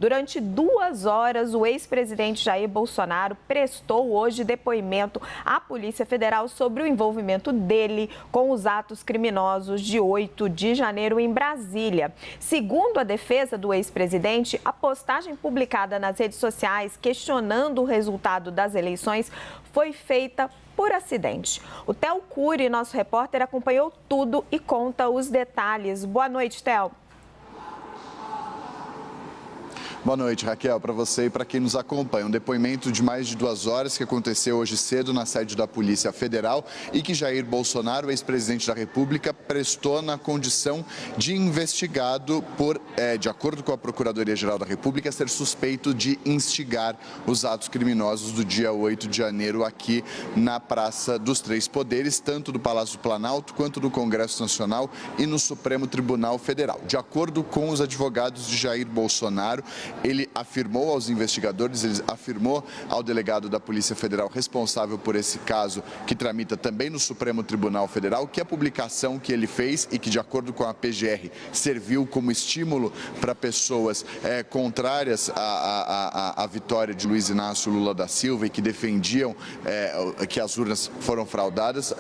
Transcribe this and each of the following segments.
Durante 2 horas, o ex-presidente Jair Bolsonaro prestou hoje depoimento à Polícia Federal sobre o envolvimento dele com os atos criminosos de 8 de janeiro em Brasília. Segundo a defesa do ex-presidente, a postagem publicada nas redes sociais questionando o resultado das eleições foi feita por acidente. O Theo Cury, nosso repórter, acompanhou tudo e conta os detalhes. Boa noite, Theo. Boa noite, Raquel, para você e para quem nos acompanha. Um depoimento de mais de 2 horas que aconteceu hoje cedo na sede da Polícia Federal e que Jair Bolsonaro, ex-presidente da República, prestou na condição de investigado por, de acordo com a Procuradoria-Geral da República, ser suspeito de instigar os atos criminosos do dia 8 de janeiro aqui na Praça dos Três Poderes, tanto do Palácio do Planalto quanto do Congresso Nacional e no Supremo Tribunal Federal. De acordo com os advogados de Jair Bolsonaro, ele afirmou aos investigadores, ele afirmou ao delegado da Polícia Federal responsável por esse caso, que tramita também no Supremo Tribunal Federal, que a publicação que ele fez e que, de acordo com a PGR, serviu como estímulo para pessoas contrárias à vitória de Luiz Inácio Lula da Silva e que defendiam que as urnas foram fraudadas.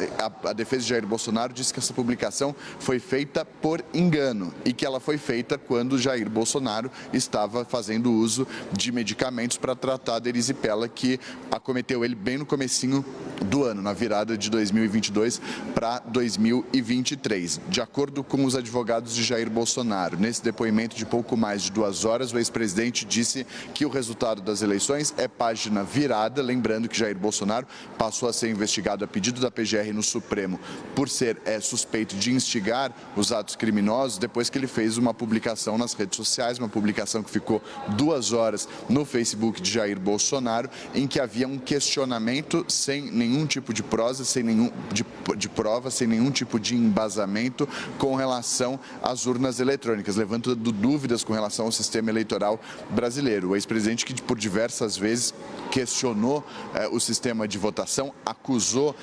A defesa de Jair Bolsonaro disse que essa publicação foi feita por engano e que ela foi feita quando Jair Bolsonaro estava fazendo uso de medicamentos para tratar da erisipela que acometeu ele bem no comecinho do ano, na virada de 2022 para 2023. De acordo com os advogados de Jair Bolsonaro, nesse depoimento de pouco mais de 2 horas, o ex-presidente disse que o resultado das eleições é página virada, lembrando que Jair Bolsonaro passou a ser investigado a pedido da PGR no Supremo por ser suspeito de instigar os atos criminosos, depois que ele fez uma publicação nas redes sociais, uma publicação que ficou 2 horas no Facebook de Jair Bolsonaro, em que havia um questionamento sem nenhum tipo de prosa, sem nenhum de prova, sem nenhum tipo de embasamento com relação às urnas eletrônicas, levantando dúvidas com relação ao sistema eleitoral brasileiro. O ex-presidente que por diversas vezes questionou o sistema de votação, acusou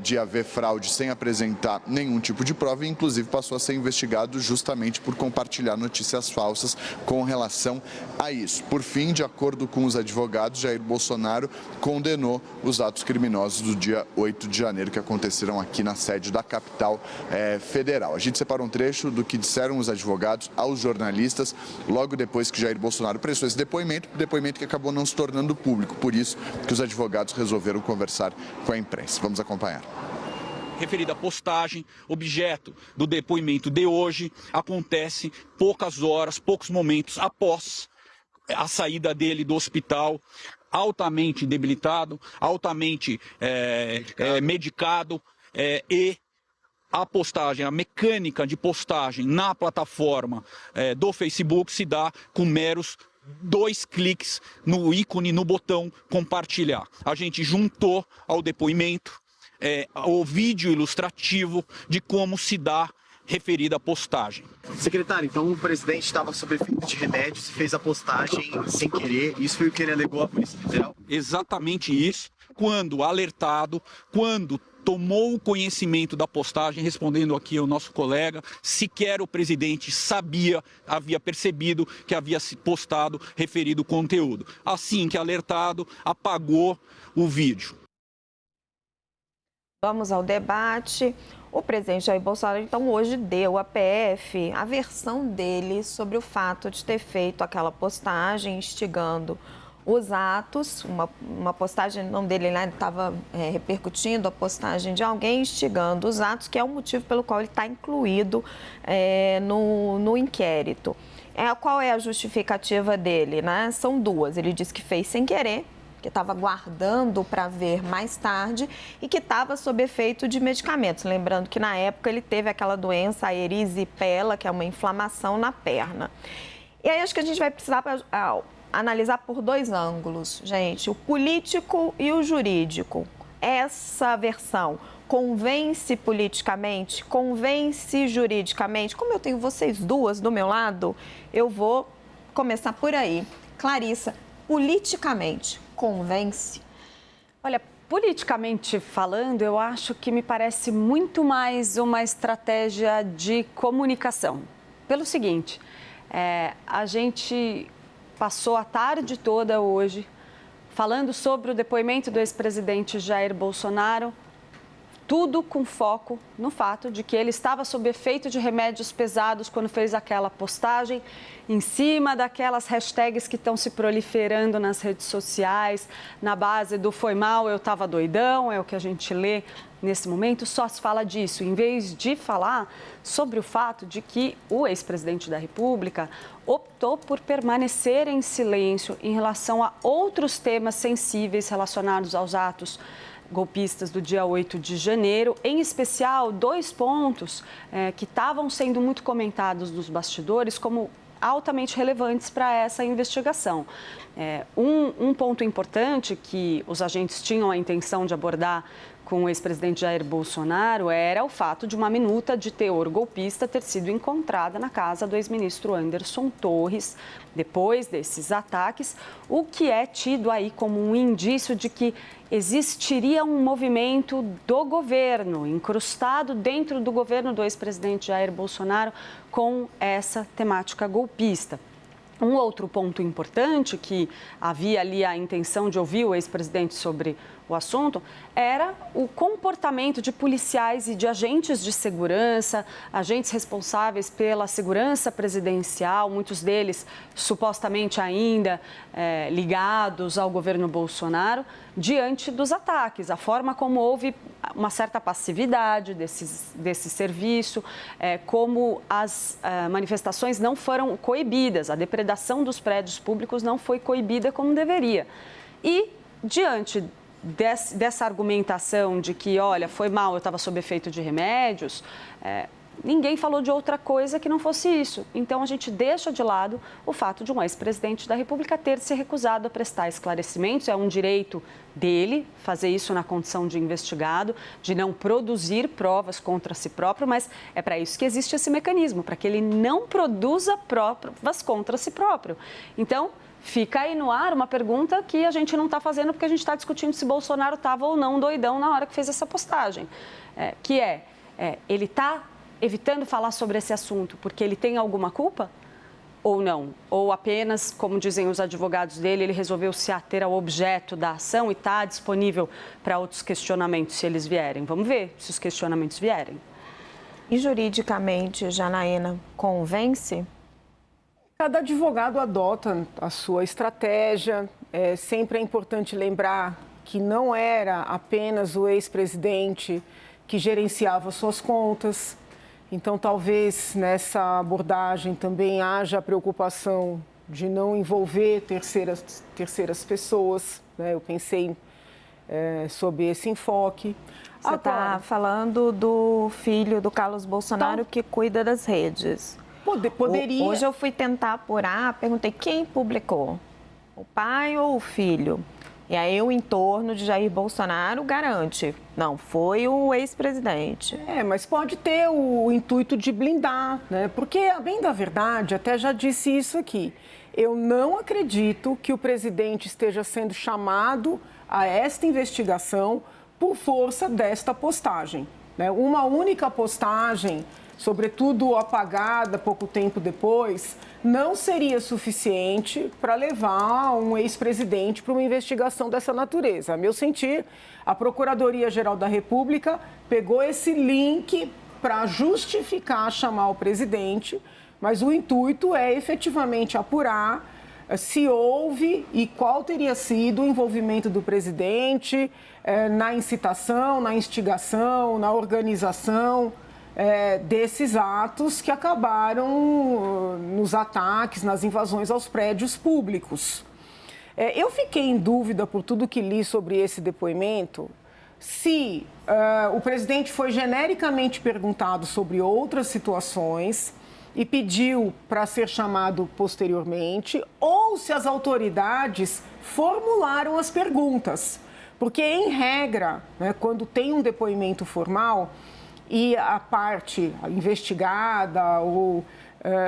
de haver fraude sem apresentar nenhum tipo de prova e inclusive passou a ser investigado justamente por compartilhar notícias falsas com relação a isso. Por fim, de acordo com os advogados, Jair Bolsonaro condenou os atos criminosos do dia 8 de janeiro que aconteceram aqui na sede da capital federal. A gente separou um trecho do que disseram os advogados aos jornalistas logo depois que Jair Bolsonaro prestou esse depoimento que acabou não se tornando público. Por isso que os advogados resolveram conversar com a imprensa. Vamos acompanhar. Referida postagem, objeto do depoimento de hoje, acontece poucas horas, poucos momentos após a saída dele do hospital, altamente debilitado, altamente medicado e a postagem, a mecânica de postagem na plataforma do Facebook se dá com meros 2 cliques no ícone, no botão compartilhar. A gente juntou ao depoimento o vídeo ilustrativo de como se dá referida postagem. Secretário, então o presidente estava sob efeito de remédios e fez a postagem sem querer, isso foi o que ele alegou à Polícia Federal? Exatamente isso, quando alertado, quando tomou o conhecimento da postagem, respondendo aqui ao nosso colega, sequer o presidente havia percebido que havia se postado referido conteúdo. Assim que alertado, apagou o vídeo. Vamos ao debate. O presidente Jair Bolsonaro, então, hoje deu à PF a versão dele sobre o fato de ter feito aquela postagem instigando os atos, uma postagem, o nome dele estava repercutindo a postagem de alguém instigando os atos, que é o motivo pelo qual ele está incluído no inquérito. Qual é a justificativa dele, né? São 2. Ele disse que fez sem querer, que estava guardando para ver mais tarde e que estava sob efeito de medicamentos. Lembrando que na época ele teve aquela doença, a erisipela, que é uma inflamação na perna. E aí acho que a gente vai precisar analisar por 2 ângulos, gente, o político e o jurídico. Essa versão convence politicamente, convence juridicamente? Como eu tenho vocês 2 do meu lado, eu vou começar por aí. Clarissa, politicamente, convence? Olha, politicamente falando, eu acho que me parece muito mais uma estratégia de comunicação. Pelo seguinte, a gente passou a tarde toda hoje falando sobre o depoimento do ex-presidente Jair Bolsonaro, tudo com foco no fato de que ele estava sob efeito de remédios pesados quando fez aquela postagem em cima daquelas hashtags que estão se proliferando nas redes sociais, na base do foi mal, eu estava doidão, é o que a gente lê nesse momento, só se fala disso, em vez de falar sobre o fato de que o ex-presidente da República optou por permanecer em silêncio em relação a outros temas sensíveis relacionados aos atos golpistas do dia 8 de janeiro, em especial 2 pontos que estavam sendo muito comentados nos bastidores como altamente relevantes para essa investigação. Um ponto importante que os agentes tinham a intenção de abordar com o ex-presidente Jair Bolsonaro era o fato de uma minuta de teor golpista ter sido encontrada na casa do ex-ministro Anderson Torres depois desses ataques, o que é tido aí como um indício de que existiria um movimento do governo, incrustado dentro do governo do ex-presidente Jair Bolsonaro com essa temática golpista. Um outro ponto importante, que havia ali a intenção de ouvir o ex-presidente sobre o assunto, era o comportamento de policiais e de agentes de segurança, agentes responsáveis pela segurança presidencial, muitos deles supostamente ainda ligados ao governo Bolsonaro, diante dos ataques. A forma como houve uma certa passividade desse serviço, como as manifestações não foram coibidas, a depredação dos prédios públicos não foi coibida como deveria. E, diante dessa argumentação de que, olha, foi mal, eu estava sob efeito de remédios, ninguém falou de outra coisa que não fosse isso. Então, a gente deixa de lado o fato de um ex-presidente da República ter se recusado a prestar esclarecimentos. É um direito dele fazer isso na condição de investigado, de não produzir provas contra si próprio, mas é para isso que existe esse mecanismo, para que ele não produza provas contra si próprio. Então, fica aí no ar uma pergunta que a gente não está fazendo porque a gente está discutindo se Bolsonaro estava ou não doidão na hora que fez essa postagem, ele está evitando falar sobre esse assunto porque ele tem alguma culpa ou não? Ou apenas, como dizem os advogados dele, ele resolveu se ater ao objeto da ação e está disponível para outros questionamentos se eles vierem? Vamos ver se os questionamentos vierem. E juridicamente, Janaína, convence? Cada advogado adota a sua estratégia. Sempre é importante lembrar que não era apenas o ex-presidente que gerenciava suas contas. Então, talvez nessa abordagem também haja a preocupação de não envolver terceiras pessoas, né? Eu pensei sobre esse enfoque. Você está falando do filho do Carlos Bolsonaro que cuida das redes. Poderia. Hoje eu fui tentar apurar, perguntei quem publicou, o pai ou o filho? E aí o entorno de Jair Bolsonaro garante, não, foi o ex-presidente. Mas pode ter o intuito de blindar, né? Porque, a bem da verdade, até já disse isso aqui, eu não acredito que o presidente esteja sendo chamado a esta investigação por força desta postagem, né? Uma única postagem, sobretudo apagada pouco tempo depois, não seria suficiente para levar um ex-presidente para uma investigação dessa natureza. A meu sentir, a Procuradoria-Geral da República pegou esse link para justificar chamar o presidente, mas o intuito é efetivamente apurar se houve e qual teria sido o envolvimento do presidente na incitação, na instigação, na organização desses atos que acabaram nos ataques, nas invasões aos prédios públicos. Eu fiquei em dúvida, por tudo que li sobre esse depoimento, se o presidente foi genericamente perguntado sobre outras situações e pediu para ser chamado posteriormente, ou se as autoridades formularam as perguntas. Porque, em regra, né, quando tem um depoimento formal e a parte investigada ou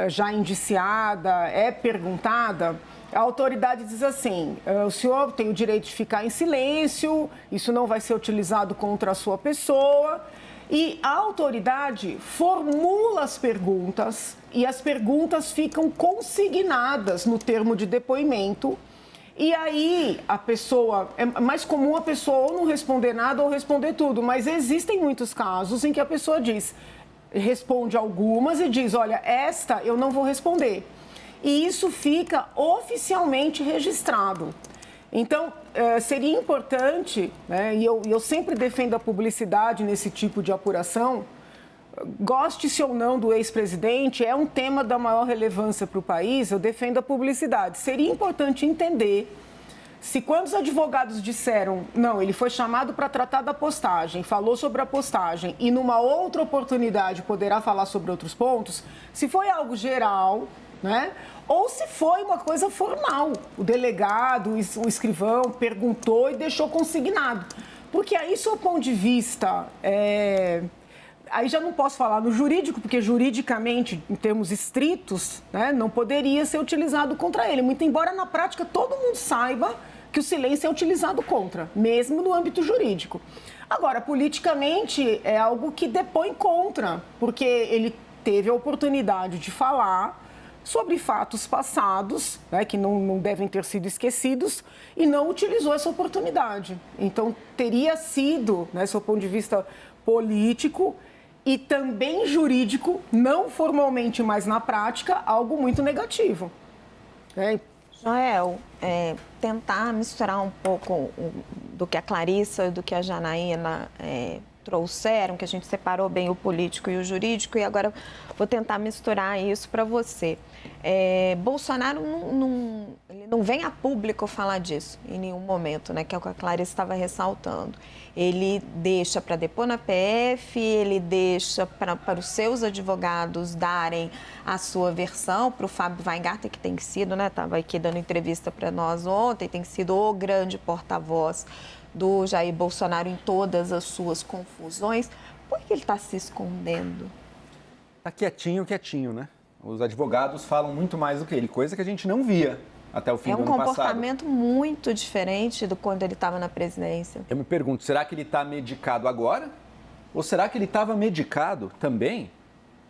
já indiciada é perguntada, a autoridade diz assim, o senhor tem o direito de ficar em silêncio, isso não vai ser utilizado contra a sua pessoa. E a autoridade formula as perguntas e as perguntas ficam consignadas no termo de depoimento. E aí a pessoa, é mais comum a pessoa ou não responder nada ou responder tudo, mas existem muitos casos em que a pessoa responde algumas e diz, olha, esta eu não vou responder. E isso fica oficialmente registrado. Então, seria importante, né, e eu sempre defendo a publicidade nesse tipo de apuração, goste-se ou não do ex-presidente, é um tema da maior relevância para o país, eu defendo a publicidade. Seria importante entender se quando os advogados disseram, não, ele foi chamado para tratar da postagem, falou sobre a postagem e numa outra oportunidade poderá falar sobre outros pontos, se foi algo geral, né? Ou se foi uma coisa formal. O delegado, o escrivão perguntou e deixou consignado. Porque aí, sob o ponto de vista... Aí já não posso falar no jurídico, porque juridicamente, em termos estritos, né, não poderia ser utilizado contra ele. Muito embora na prática todo mundo saiba que o silêncio é utilizado contra, mesmo no âmbito jurídico. Agora, politicamente, é algo que depõe contra, porque ele teve a oportunidade de falar sobre fatos passados, né, que não devem ter sido esquecidos, e não utilizou essa oportunidade. Então, teria sido, né, sob o ponto de vista político e também jurídico, não formalmente, mas na prática, algo muito negativo. Joel, tentar misturar um pouco do que a Clarissa e do que a Janaína trouxeram, que a gente separou bem o político e o jurídico, e agora vou tentar misturar isso para você. Bolsonaro ele não vem a público falar disso em nenhum momento, né? Que é o que a Clarissa estava ressaltando. Ele deixa para depor na PF, ele deixa para os seus advogados darem a sua versão, para o Fábio Weingarten, que tem sido, né? Estava aqui dando entrevista para nós ontem, tem sido o grande porta-voz do Jair Bolsonaro em todas as suas confusões. Por que ele está se escondendo? Está quietinho, né? Os advogados falam muito mais do que ele, coisa que a gente não via até o fim do ano passado. É um comportamento muito diferente do quando ele estava na presidência. Eu me pergunto, será que ele está medicado agora? Ou será que ele estava medicado também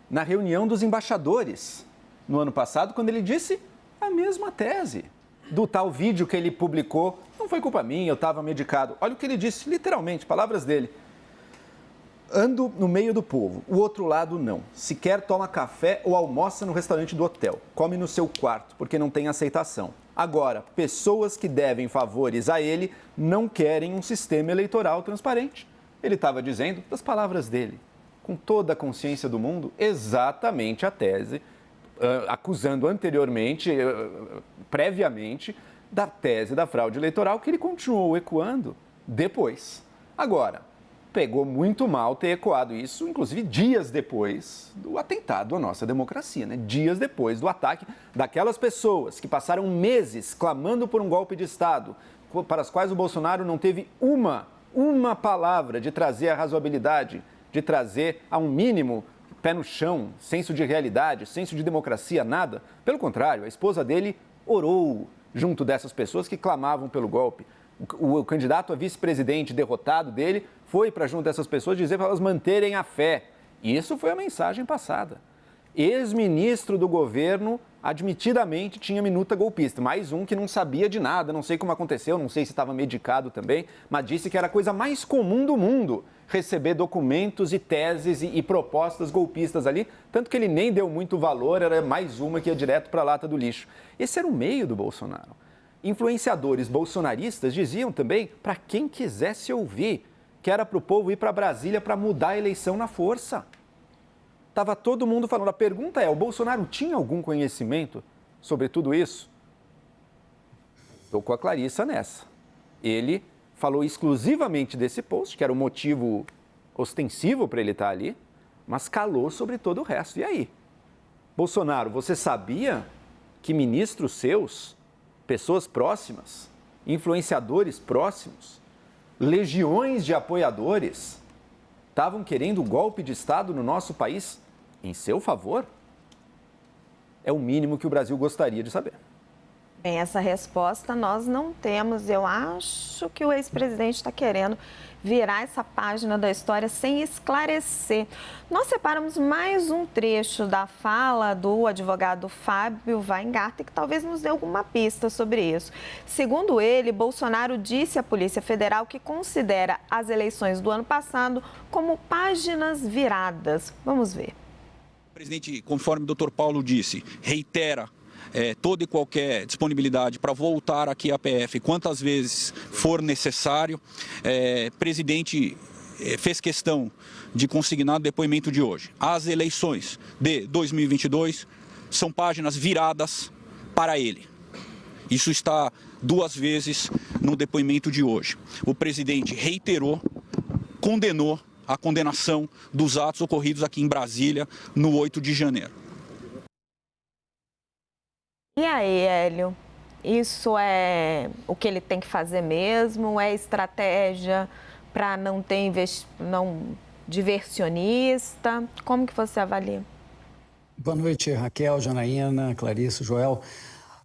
na reunião dos embaixadores no ano passado, quando ele disse a mesma tese? Do tal vídeo que ele publicou, não foi culpa minha, eu estava medicado. Olha o que ele disse, literalmente, palavras dele. Ando no meio do povo, o outro lado não. Sequer toma café ou almoça no restaurante do hotel. Come no seu quarto, porque não tem aceitação. Agora, pessoas que devem favores a ele não querem um sistema eleitoral transparente. Ele estava dizendo, das palavras dele, com toda a consciência do mundo, exatamente a tese, acusando anteriormente, previamente, da tese da fraude eleitoral, que ele continuou ecoando depois. Agora, pegou muito mal ter ecoado isso, inclusive dias depois do atentado à nossa democracia, né? Dias depois do ataque daquelas pessoas que passaram meses clamando por um golpe de Estado, para as quais o Bolsonaro não teve uma palavra de trazer a razoabilidade, de trazer a um mínimo pé no chão, senso de realidade, senso de democracia, nada. Pelo contrário, a esposa dele orou junto dessas pessoas que clamavam pelo golpe. O candidato a vice-presidente derrotado dele foi para junto dessas pessoas dizer para elas manterem a fé. E isso foi a mensagem passada. Ex-ministro do governo admitidamente tinha minuta golpista. Mais um que não sabia de nada, não sei como aconteceu, não sei se estava medicado também, mas disse que era a coisa mais comum do mundo receber documentos e teses e propostas golpistas ali, tanto que ele nem deu muito valor, era mais uma que ia direto para a lata do lixo. Esse era o meio do Bolsonaro. Influenciadores bolsonaristas diziam também para quem quisesse ouvir que era para o povo ir para Brasília para mudar a eleição na força. Estava todo mundo falando. A pergunta é, o Bolsonaro tinha algum conhecimento sobre tudo isso? Estou com a Clarissa nessa. Ele falou exclusivamente desse post, que era o motivo ostensivo para ele estar ali, mas calou sobre todo o resto. E aí? Bolsonaro, você sabia que ministros seus, pessoas próximas, influenciadores próximos, legiões de apoiadores estavam querendo um golpe de Estado no nosso país em seu favor? É o mínimo que o Brasil gostaria de saber. Bem, essa resposta nós não temos. Eu acho que o ex-presidente está querendo virar essa página da história sem esclarecer. Nós separamos mais um trecho da fala do advogado Fábio Weingarten, que talvez nos dê alguma pista sobre isso. Segundo ele, Bolsonaro disse à Polícia Federal que considera as eleições do ano passado como páginas viradas. Vamos ver. O presidente, conforme o Dr. Paulo disse, reitera toda e qualquer disponibilidade para voltar aqui à PF quantas vezes for necessário. O presidente fez questão de consignar o depoimento de hoje. As eleições de 2022 são páginas viradas para ele. Isso está 2 vezes no depoimento de hoje. O presidente reiterou, condenou a condenação dos atos ocorridos aqui em Brasília no 8 de janeiro. E aí, Hélio, isso é o que ele tem que fazer mesmo? É estratégia para não ter diversionista? Como que você avalia? Boa noite, Raquel, Janaína, Clarissa, Joel.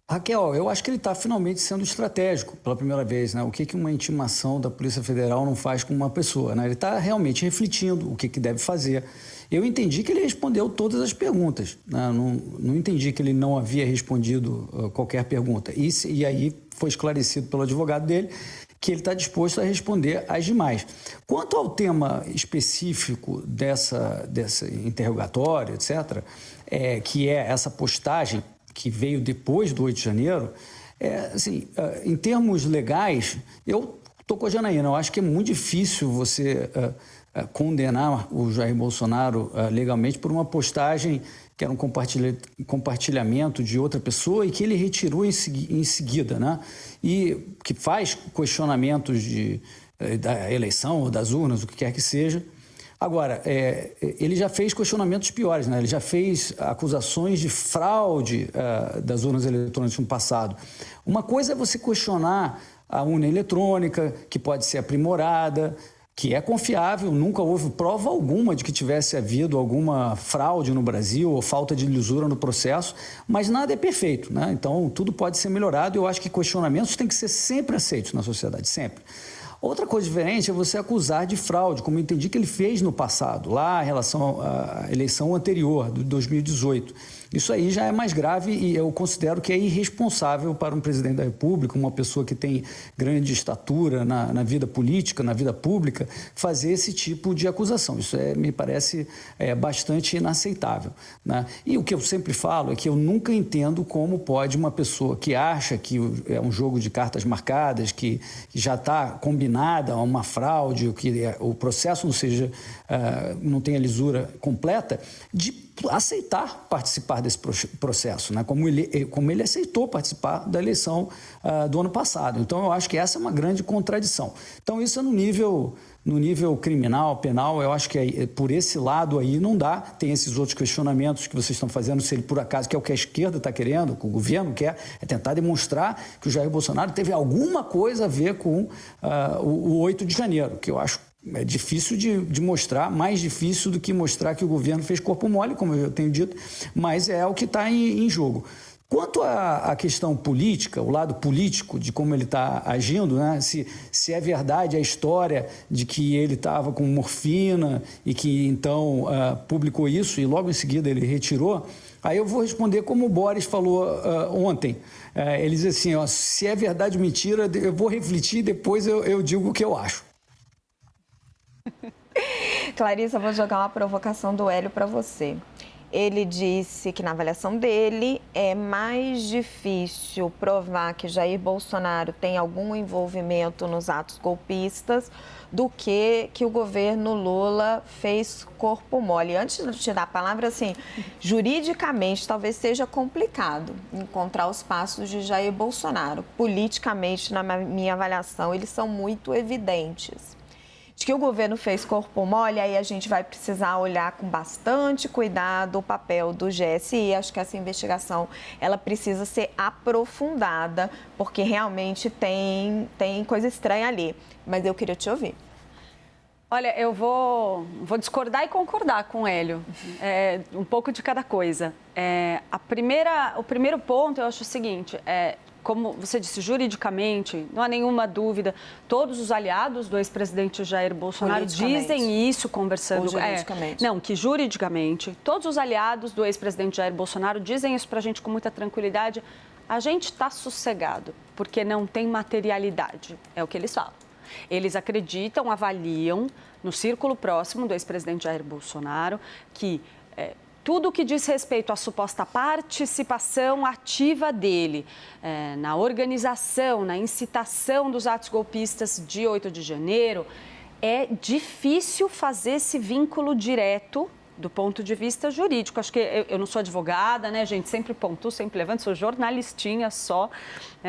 Raquel, eu acho que ele está finalmente sendo estratégico pela primeira vez, né? O que uma intimação da Polícia Federal não faz com uma pessoa, né? Ele está realmente refletindo o que deve fazer. Eu entendi que ele respondeu todas as perguntas, né? Não entendi que ele não havia respondido qualquer pergunta. E aí foi esclarecido pelo advogado dele que ele está disposto a responder as demais. Quanto ao tema específico desse interrogatório, etc., que é essa postagem que veio depois do 8 de janeiro, assim, em termos legais, eu estou com a Janaína, eu acho que é muito difícil você condenar o Jair Bolsonaro legalmente por uma postagem que era um compartilhamento de outra pessoa e que ele retirou em seguida, né? E que faz questionamentos da eleição ou das urnas, o que quer que seja. Agora, ele já fez questionamentos piores, né? Ele já fez acusações de fraude das urnas eletrônicas no passado. Uma coisa é você questionar a urna eletrônica, que pode ser aprimorada, que é confiável, nunca houve prova alguma de que tivesse havido alguma fraude no Brasil ou falta de lisura no processo, mas nada é perfeito, né? Então, tudo pode ser melhorado e eu acho que questionamentos têm que ser sempre aceitos na sociedade, sempre. Outra coisa diferente é você acusar de fraude, como eu entendi que ele fez no passado, lá em relação à eleição anterior, de 2018. Isso aí já é mais grave e eu considero que é irresponsável para um presidente da República, uma pessoa que tem grande estatura na vida política, na vida pública, fazer esse tipo de acusação. Isso me parece bastante inaceitável, né? E o que eu sempre falo é que eu nunca entendo como pode uma pessoa que acha que é um jogo de cartas marcadas, que já está combinada uma fraude, que o processo não tenha lisura completa, de aceitar participar desse processo, né? Como ele aceitou participar da eleição do ano passado. Então, eu acho que essa é uma grande contradição. Então, isso é no nível criminal, penal, eu acho que por esse lado aí não dá. Tem esses outros questionamentos que vocês estão fazendo, se ele por acaso, que é o que a esquerda está querendo, que o governo quer, é tentar demonstrar que o Jair Bolsonaro teve alguma coisa a ver com o 8 de janeiro, que eu acho difícil de mostrar, mais difícil do que mostrar que o governo fez corpo mole, como eu tenho dito, mas é o que está em jogo. Quanto à questão política, o lado político de como ele está agindo, né? Se é verdade a história de que ele estava com morfina e que então publicou isso e logo em seguida ele retirou, aí eu vou responder como o Boris falou ontem. Ele diz assim, ó, se é verdade ou mentira, eu vou refletir e depois eu digo o que eu acho. Clarissa, eu vou jogar uma provocação do Hélio para você. Ele disse que, na avaliação dele, é mais difícil provar que Jair Bolsonaro tem algum envolvimento nos atos golpistas do que o governo Lula fez corpo mole. Antes de te dar a palavra, assim, juridicamente talvez seja complicado encontrar os passos de Jair Bolsonaro. Politicamente, na minha avaliação, eles são muito evidentes. De que o governo fez corpo mole, aí a gente vai precisar olhar com bastante cuidado o papel do GSI. Acho que essa investigação ela precisa ser aprofundada, porque realmente tem coisa estranha ali. Mas eu queria te ouvir. Olha, eu vou discordar e concordar com o Hélio, um pouco de cada coisa. O primeiro ponto, eu acho o seguinte, como você disse, juridicamente, não há nenhuma dúvida, todos os aliados do ex-presidente Jair Bolsonaro dizem isso conversando... Ou juridicamente. Não, que juridicamente, todos os aliados do ex-presidente Jair Bolsonaro dizem isso para a gente com muita tranquilidade. A gente está sossegado, porque não tem materialidade, é o que eles falam. Eles acreditam, avaliam, no círculo próximo do ex-presidente Jair Bolsonaro, que tudo que diz respeito à suposta participação ativa dele na organização, na incitação dos atos golpistas de 8 de janeiro, é difícil fazer esse vínculo direto do ponto de vista jurídico. Acho que eu não sou advogada, né, gente? Sempre pontuo, sempre levanto, sou jornalistinha só.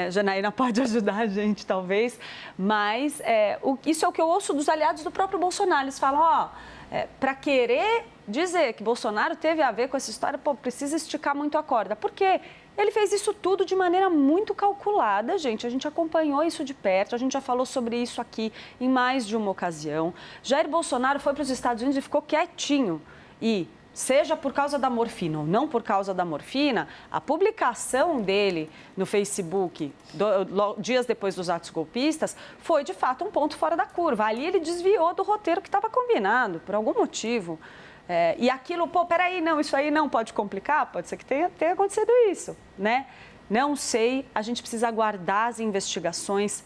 Janaína pode ajudar a gente, talvez. Mas isso é o que eu ouço dos aliados do próprio Bolsonaro. Eles falam, para querer dizer que Bolsonaro teve a ver com essa história, precisa esticar muito a corda. Por quê? Ele fez isso tudo de maneira muito calculada, gente. A gente acompanhou isso de perto, a gente já falou sobre isso aqui em mais de uma ocasião. Jair Bolsonaro foi para os Estados Unidos e ficou quietinho. E, seja por causa da morfina ou não por causa da morfina, a publicação dele no Facebook, dias depois dos atos golpistas, foi, de fato, um ponto fora da curva. Ali ele desviou do roteiro que estava combinado, por algum motivo. E aquilo, peraí, não, isso aí não pode complicar? Pode ser que tenha acontecido isso, né? Não sei, a gente precisa aguardar as investigações,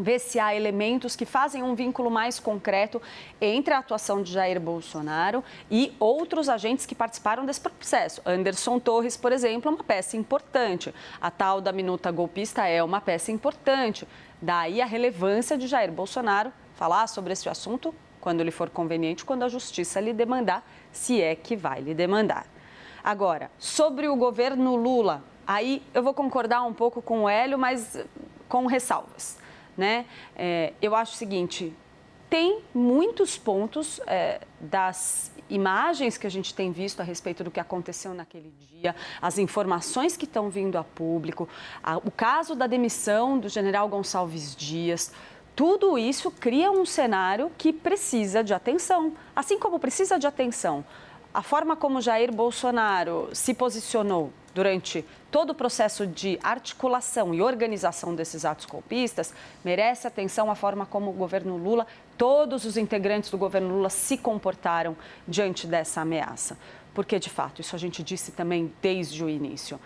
ver se há elementos que fazem um vínculo mais concreto entre a atuação de Jair Bolsonaro e outros agentes que participaram desse processo. Anderson Torres, por exemplo, é uma peça importante. A tal da minuta golpista é uma peça importante. Daí a relevância de Jair Bolsonaro falar sobre esse assunto quando lhe for conveniente, quando a justiça lhe demandar, se é que vai lhe demandar. Agora, sobre o governo Lula, aí eu vou concordar um pouco com o Hélio, mas com ressalvas. Né? Eu acho o seguinte, tem muitos pontos das imagens que a gente tem visto a respeito do que aconteceu naquele dia, as informações que estão vindo a público, o caso da demissão do general Gonçalves Dias, tudo isso cria um cenário que precisa de atenção, assim como precisa de atenção. A forma como Jair Bolsonaro se posicionou durante todo o processo de articulação e organização desses atos golpistas merece atenção a forma como o governo Lula, todos os integrantes do governo Lula se comportaram diante dessa ameaça. Porque, de fato, isso a gente disse também desde o início.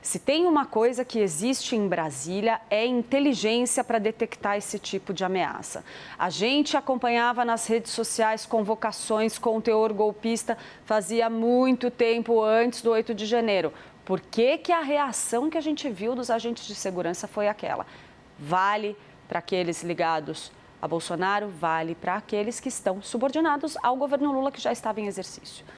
Se tem uma coisa que existe em Brasília, é inteligência para detectar esse tipo de ameaça. A gente acompanhava nas redes sociais convocações com teor golpista fazia muito tempo antes do 8 de janeiro. Por que a reação que a gente viu dos agentes de segurança foi aquela? Vale para aqueles ligados a Bolsonaro, vale para aqueles que estão subordinados ao governo Lula, que já estava em exercício.